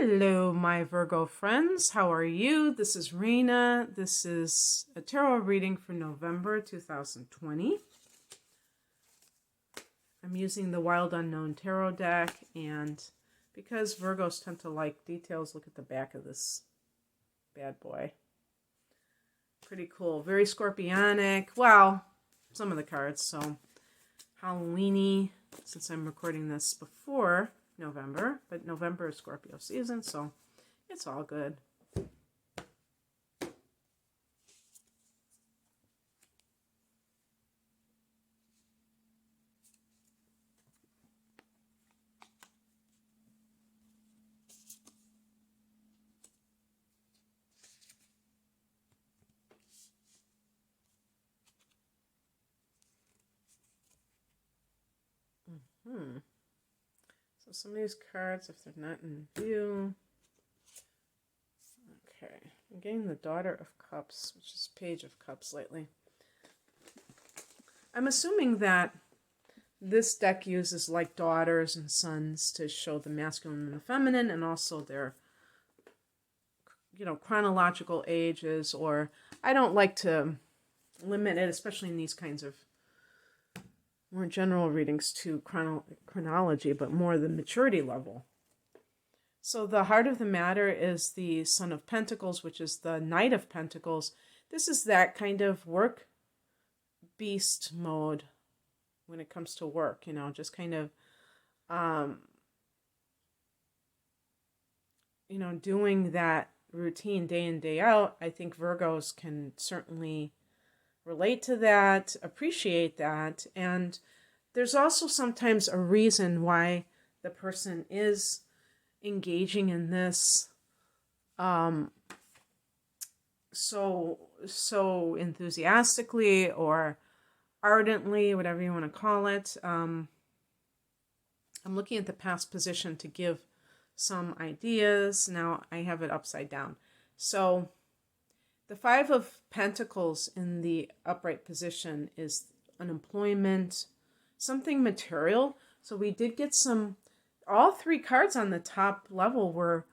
Hello, my Virgo friends. How are you? This is Rena. This is a tarot reading for November 2020. I'm using the Wild Unknown Tarot deck, and because Virgos tend to like details, look at the back of this bad boy. Pretty cool. Very scorpionic. Well, some of the cards, so Halloween-y, since I'm recording this before November, but November is Scorpio season, so it's all good. So some of these cards, if they're not in view. Okay, I'm getting the Daughter of Cups, which is Page of Cups lately. I'm assuming that this deck uses like daughters and sons to show the masculine and the feminine, and also their, chronological ages, or I don't like to limit it, especially in these kinds of more general readings, to chronology, but more the maturity level. So the heart of the matter is the Son of Pentacles, which is the Knight of Pentacles. This is that kind of work beast mode when it comes to work, just kind of, doing that routine day in, day out. I think Virgos can certainly relate to that, appreciate that. And there's also sometimes a reason why the person is engaging in this so enthusiastically or ardently, whatever you want to call it. I'm looking at the past position to give some ideas. Now I have it upside down. So the Five of Pentacles in the upright position is unemployment, something material. So we did get all three cards on the top level were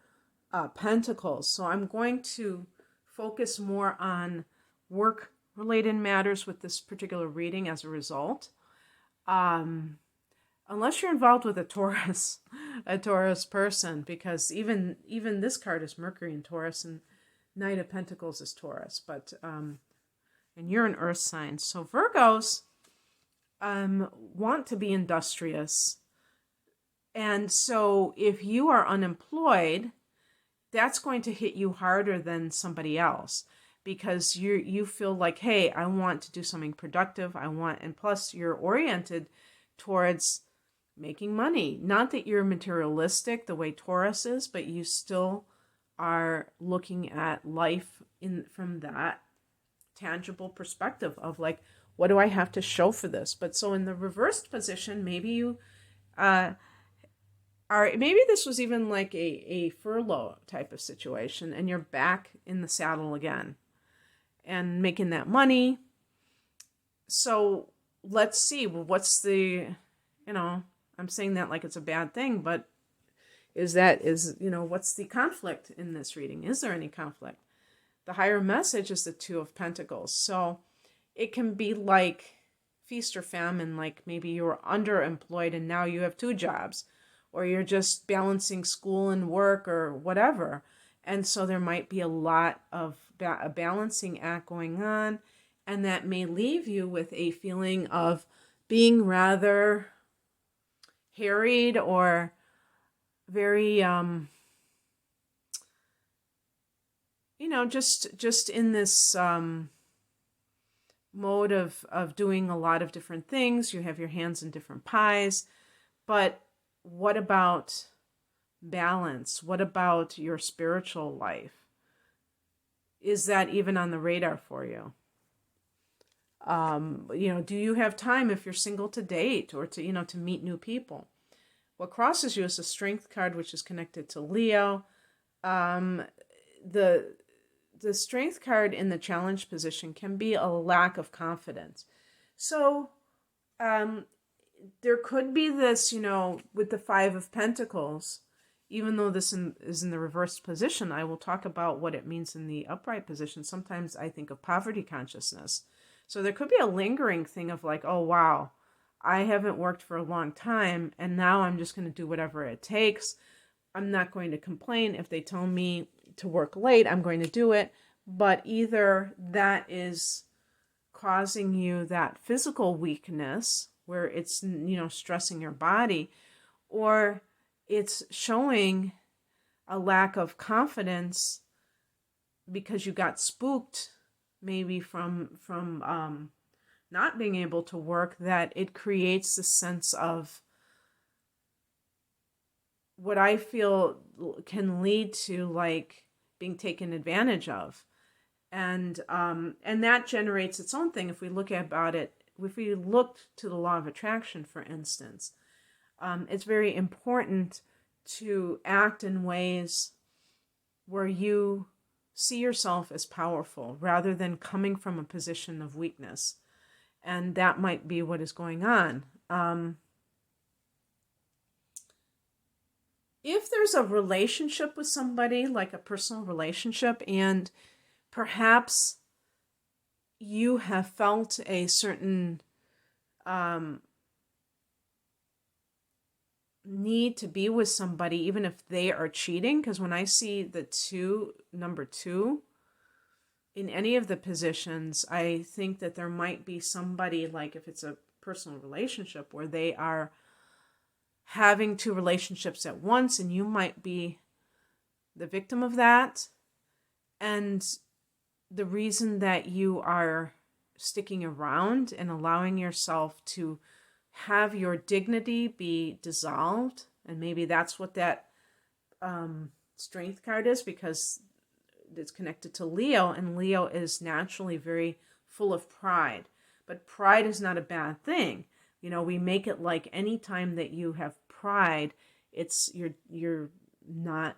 pentacles. So I'm going to focus more on work-related matters with this particular reading as a result. Unless you're involved with a Taurus person, because even this card is Mercury in Taurus, and Knight of Pentacles is Taurus, but and you're an earth sign. So Virgos want to be industrious. And so if you are unemployed, that's going to hit you harder than somebody else, because you feel like, hey, I want to do something productive. And plus you're oriented towards making money. Not that you're materialistic the way Taurus is, but you still are looking at life from that tangible perspective of like, what do I have to show for this? But so in the reversed position, maybe you maybe this was even like a furlough type of situation, and you're back in the saddle again and making that money. So let's see, well, what's the, I'm saying that like it's a bad thing, but what's the conflict in this reading? Is there any conflict? The higher message is the Two of Pentacles. So it can be like feast or famine, like maybe you were underemployed and now you have two jobs, or you're just balancing school and work or whatever. And so there might be a lot of a balancing act going on, and that may leave you with a feeling of being rather harried or very, just in this mode of doing a lot of different things. You have your hands in different pies. But what about balance? What about your spiritual life? Is that even on the radar for you? Do you have time, if you're single, to date or to meet new people? What crosses you is the Strength card, which is connected to Leo. The Strength card in the challenge position can be a lack of confidence. So there could be this, with the Five of Pentacles, even though this is in the reversed position, I will talk about what it means in the upright position. Sometimes I think of poverty consciousness. So there could be a lingering thing of like, oh, wow, I haven't worked for a long time, and now I'm just going to do whatever it takes. I'm not going to complain. If they tell me to work late, I'm going to do it. But either that is causing you that physical weakness where it's, stressing your body, or it's showing a lack of confidence because you got spooked maybe from not being able to work, that it creates a sense of what I feel can lead to like being taken advantage of. And that generates its own thing. If we look to the law of attraction, for instance, it's very important to act in ways where you see yourself as powerful rather than coming from a position of weakness. And that might be what is going on. If there's a relationship with somebody, like a personal relationship, and perhaps you have felt a certain need to be with somebody, even if they are cheating, because when I see the number two, in any of the positions, I think that there might be somebody, like if it's a personal relationship, where they are having two relationships at once, and you might be the victim of that. And the reason that you are sticking around and allowing yourself to have your dignity be dissolved, and maybe that's what that strength card is, because it's connected to Leo, and Leo is naturally very full of pride. But pride is not a bad thing. We make it like any time that you have pride, it's you're not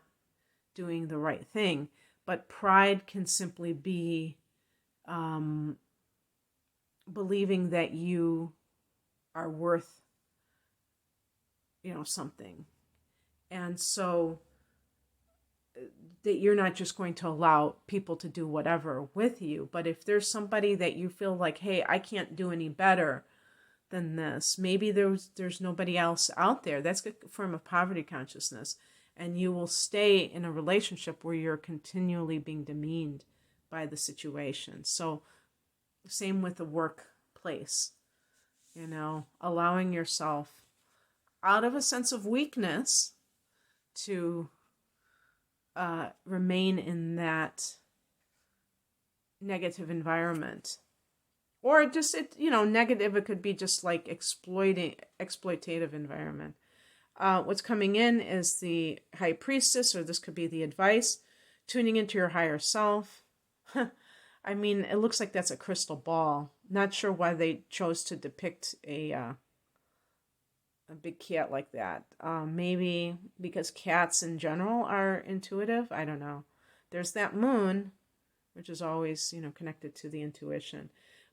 doing the right thing. But pride can simply be believing that you are worth, something. And so that you're not just going to allow people to do whatever with you. But if there's somebody that you feel like, hey, I can't do any better than this, maybe there's nobody else out there. That's a form of poverty consciousness. And you will stay in a relationship where you're continually being demeaned by the situation. So same with the workplace, allowing yourself out of a sense of weakness to remain in that negative environment. Or just, negative, it could be just like exploitative environment. What's coming in is the High Priestess, or this could be the advice, tuning into your higher self. I mean, it looks like that's a crystal ball. Not sure why they chose to depict a big cat like that. Maybe because cats in general are intuitive. I don't know. There's that moon, which is always, connected to the intuition.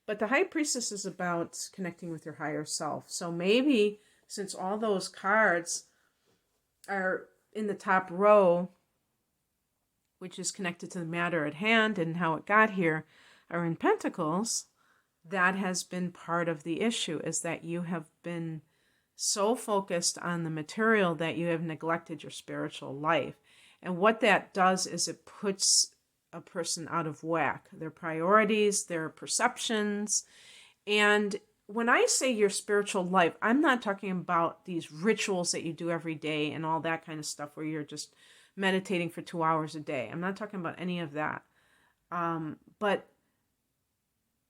But the High Priestess is about connecting with your higher self. So maybe since all those cards are in the top row, which is connected to the matter at hand and how it got here, are in Pentacles, that has been part of the issue, is that you have been so focused on the material that you have neglected your spiritual life. And what that does is it puts a person out of whack, their priorities, their perceptions. And when I say your spiritual life, I'm not talking about these rituals that you do every day and all that kind of stuff where you're just meditating for 2 hours a day. I'm not talking about any of that. But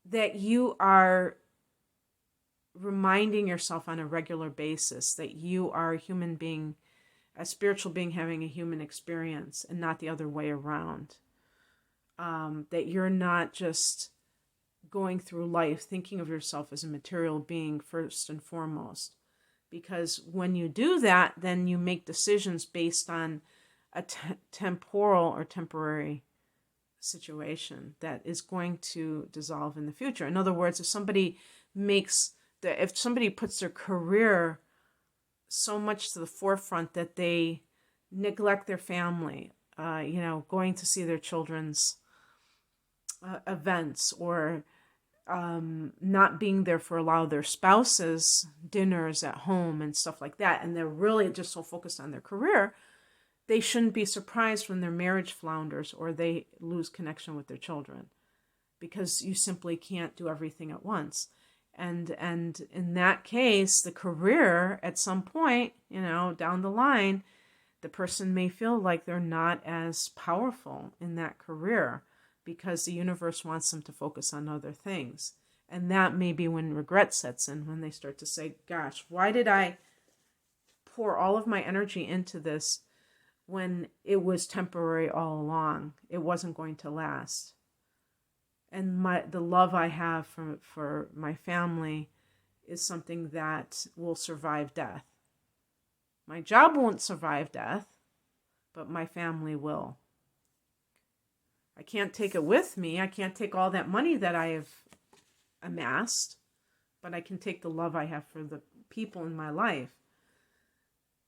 that you are reminding yourself on a regular basis that you are a human being, a spiritual being having a human experience, and not the other way around. That you're not just going through life thinking of yourself as a material being first and foremost. Because when you do that, then you make decisions based on a temporal or temporary situation that is going to dissolve in the future. In other words, if somebody puts their career so much to the forefront that they neglect their family, going to see their children's events, or not being there for a lot of their spouses' dinners at home and stuff like that, and they're really just so focused on their career, they shouldn't be surprised when their marriage flounders or they lose connection with their children, because you simply can't do everything at once. And in that case, the career, at some point, down the line, the person may feel like they're not as powerful in that career because the universe wants them to focus on other things. And that may be when regret sets in, when they start to say, gosh, why did I pour all of my energy into this when it was temporary all along? It wasn't going to last. And the love I have for my family is something that will survive death. My job won't survive death, but my family will. I can't take it with me. I can't take all that money that I have amassed, but I can take the love I have for the people in my life.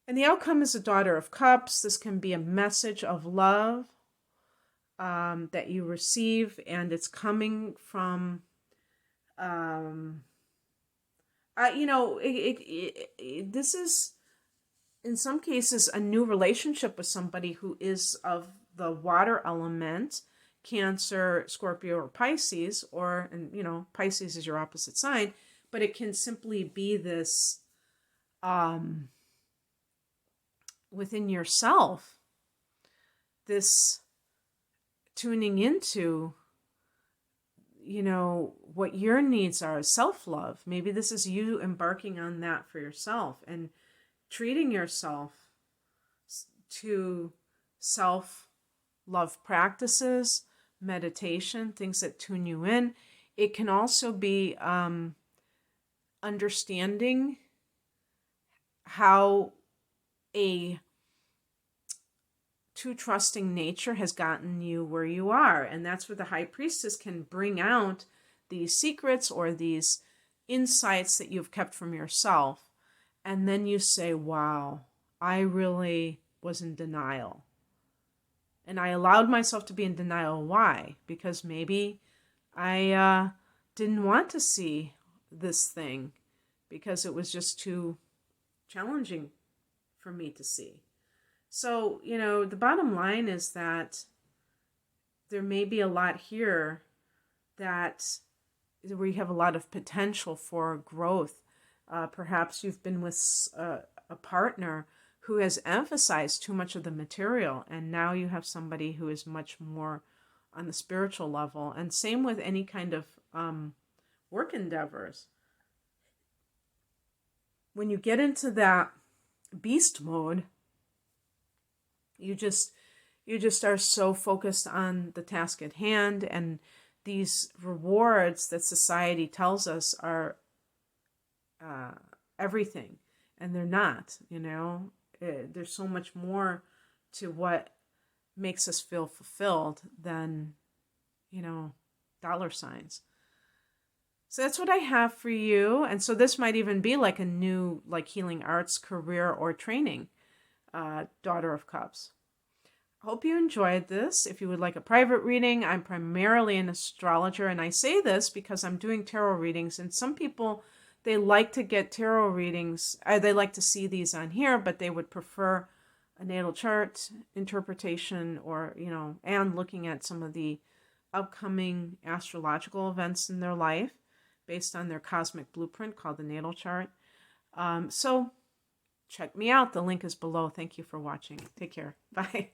And the outcome is a Daughter of Cups. This can be a message of love that you receive, and it's coming from, this is, in some cases, a new relationship with somebody who is of the water element, Cancer, Scorpio, or Pisces, Pisces is your opposite sign, but it can simply be this within yourself, this tuning into, what your needs are, self-love. Maybe this is you embarking on that for yourself and treating yourself to self-love practices, meditation, things that tune you in. It can also be understanding how a too trusting nature has gotten you where you are. And that's where the High Priestess can bring out these secrets or these insights that you've kept from yourself. And then you say, wow, I really was in denial. And I allowed myself to be in denial. Why? Because maybe I didn't want to see this thing because it was just too challenging for me to see. So, the bottom line is that there may be a lot here where you have a lot of potential for growth. Perhaps you've been with a partner who has emphasized too much of the material, and now you have somebody who is much more on the spiritual level. And same with any kind of work endeavors. When you get into that beast mode, you just are so focused on the task at hand, and these rewards that society tells us are everything, and they're not. There's so much more to what makes us feel fulfilled than dollar signs. So that's what I have for you. And so this might even be like a new healing arts career or training, Daughter of Cups. I hope you enjoyed this. If you would like a private reading, I'm primarily an astrologer, and I say this because I'm doing tarot readings, and some people, they like to get tarot readings. They like to see these on here, but they would prefer a natal chart interpretation, or, and looking at some of the upcoming astrological events in their life based on their cosmic blueprint called the natal chart. So check me out. The link is below. Thank you for watching. Take care. Bye.